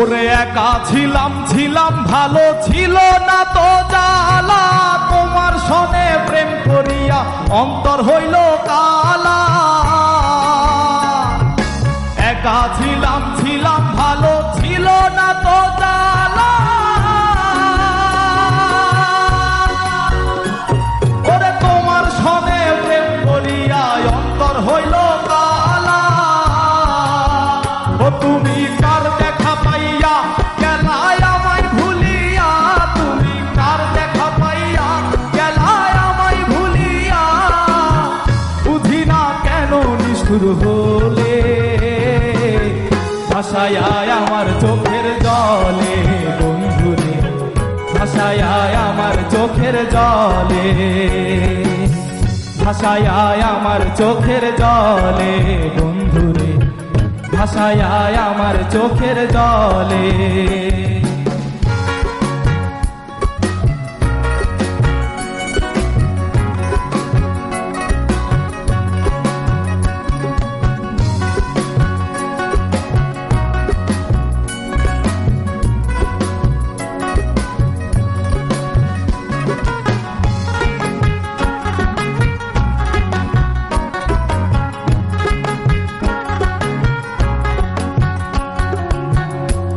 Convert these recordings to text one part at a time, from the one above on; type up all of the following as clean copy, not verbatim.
ওরে একা ছিলাম ছিলাম ভালো ছিল না তো জ্বালা, তোমার সনে প্রেম করিয়া অন্তর হইল কালা। একা ছিলাম ছিলাম ভালো ছিল না তো জ্বালা, ওরে তোমার সনে প্রেম করিয়া অন্তর হইল কালা। ও তুমি কার দেখা পাইয়া গেলায় আমায় ভুলিয়া, তুমি কার দেখা পাইয়া গেলায় আমায় ভুলিয়া, বুঝি না কেন নিষ্ঠুর হলে ভাসায় আমার চোখের জলে বন্ধুরে, ভাসায় আমার চোখের জলে, ভাসায় আমার চোখের জলে বন্ধুরে, ভাসায় আমার চোখের জলে।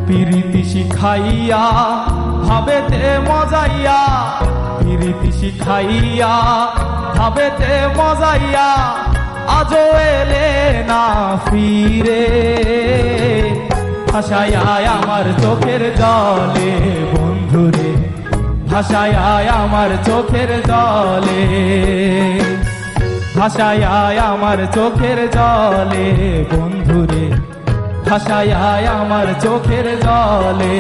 পিরিতি শিখাইয়া ভাবেতে মজাইয়া, পিরিতি শিখাইয়া ভাবেতে মজাইয়া, আজও এলে না ফিরে, ভাসায় আমার চোখের জলে বন্ধুরে, ভাসায় আমার চোখের জলে, ভাসায় আমার চোখের জলে বন্ধুরে, ভাসায় আমার চোখের জলে।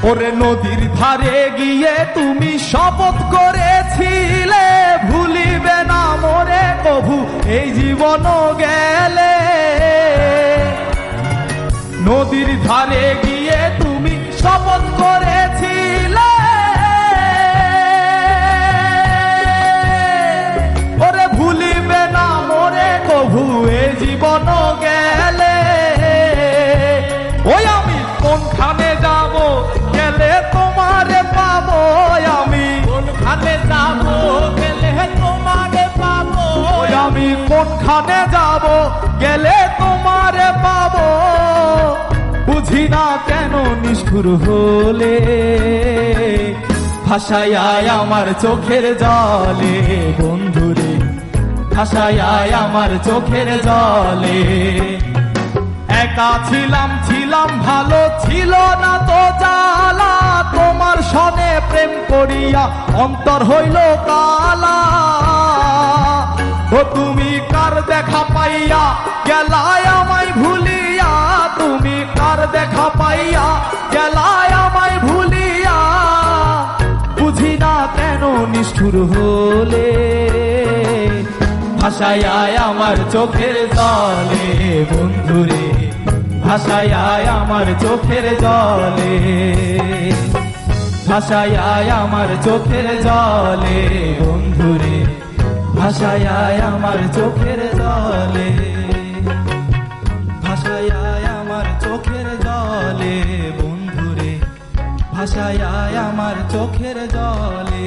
ওরে নদীর ধারে গিয়ে তুমি শপথ করেছিলে, ভুলিবে না মোরে কভু এই জীবন গেলে। নদীর ধারে গিয়ে তুমি শপথ করেছিলে, ওরে ভুলিবে না মোরে কভু এই জীবন গেলে। ওই আমি কোনখানে যাব গেলে তোমারে পাবো, আমি কোনখানে যাব গেলে তোমারে পাবো, আমি কোনখানে যাব গেলে তোমারে পাবো, বুঝি না কেন নিষ্ঠুর হলে ভাসায় আমার চোখের জলে বন্ধুরে, ভাসায় আমার চোখের জলে। একা ছিলাম ছিলাম ভালো ছিল না তো জ্বালা, তোমার সনে প্রেম করিয়া অন্তর হইল কালা। ও তুমি কার দেখা পাইয়া গেলায় আমায় ভুলিয়া, তুমি কার দেখা পাইয়া গেলায় আমায় ভুলিয়া, বুঝি না কেন নিষ্ঠুর হলে ভাসায় আমার চোখের জলে বন্ধুরে, ভাসায় আমার চোখের জলে, ভাসায় আমার চোখের জলে বন্ধুরে, ভাসায় আমার চোখের জলে, ভাসায় আমার চোখের জলে বন্ধুরে, ভাসায় আমার চোখের জলে।